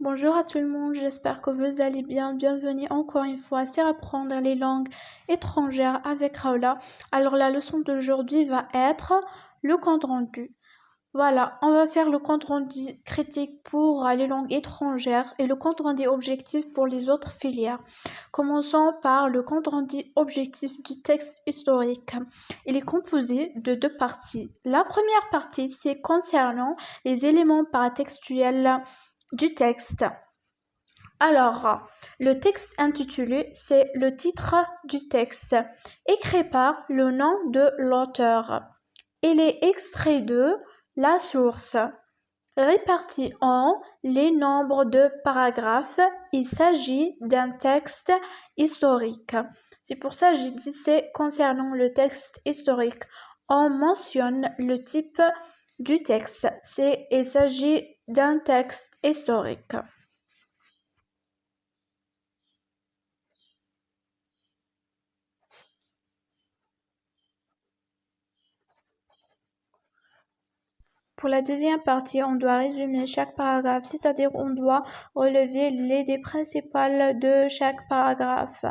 Bonjour à tout le monde, j'espère que vous allez bien. Bienvenue encore une fois sur apprendre les langues étrangères avec Raoula. Alors la leçon d'aujourd'hui va être le compte rendu. Voilà, on va faire le compte rendu critique pour les langues étrangères et le compte rendu objectif pour les autres filières. Commençons par le compte rendu objectif du texte historique. Il est composé de deux parties. La première partie, c'est concernant les éléments paratextuels du texte. Alors, le texte intitulé, c'est le titre du texte, écrit par le nom de l'auteur. Il est extrait de la source. Réparti en les nombres de paragraphes, il s'agit d'un texte historique. C'est pour ça que j'ai dit c'est concernant le texte historique. On mentionne le type du texte. Il s'agit d'un texte historique. Pour la deuxième partie, on doit résumer chaque paragraphe, c'est-à-dire on doit relever les idées principales de chaque paragraphe.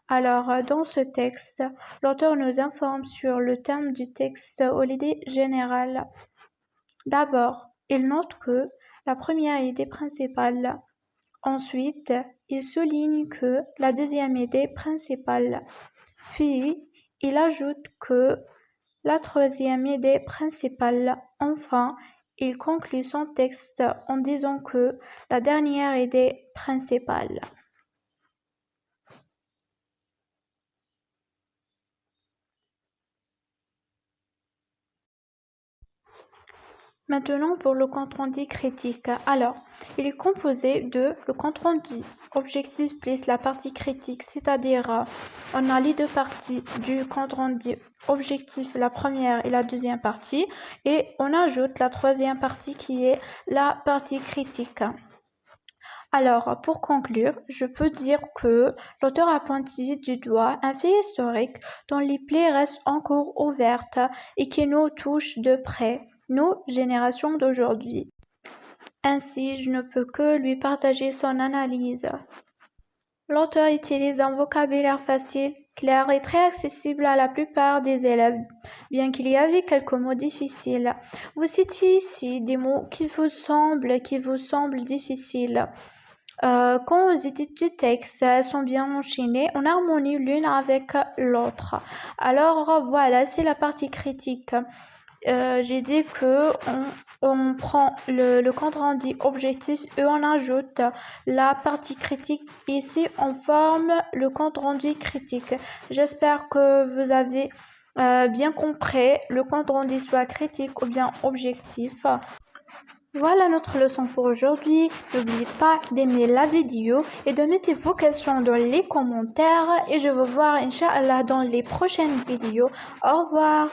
Alors, dans ce texte, l'auteur nous informe sur le thème du texte ou l'idée générale. D'abord, il note que la première idée principale. Ensuite, il souligne que la deuxième idée principale. Puis, il ajoute que la troisième idée principale. Enfin, il conclut son texte en disant que la dernière idée principale. Maintenant pour le compte-rendu critique. Alors, il est composé de le compte-rendu objectif plus la partie critique, c'est-à-dire on a les deux parties du compte-rendu objectif, la première et la deuxième partie, et on ajoute la troisième partie qui est la partie critique. Alors, pour conclure, je peux dire que l'auteur a pointé du doigt un fait historique dont les plaies restent encore ouvertes et qui nous touche de près, nos générations d'aujourd'hui. Ainsi, je ne peux que lui partager son analyse. L'auteur utilise un vocabulaire facile, clair et très accessible à la plupart des élèves, bien qu'il y avait quelques mots difficiles. Vous citez ici des mots qui vous semblent difficiles. Quand les idées du texte sont bien enchaînées, on harmonie l'une avec l'autre. Alors voilà, c'est la partie critique. J'ai dit que on prend le compte rendu objectif et on ajoute la partie critique. Ici, on forme le compte rendu critique. J'espère que vous avez bien compris le compte rendu soit critique ou bien objectif. Voilà notre leçon pour aujourd'hui. N'oubliez pas d'aimer la vidéo et de mettre vos questions dans les commentaires. Et je vous voir, Inch'Allah, dans les prochaines vidéos. Au revoir.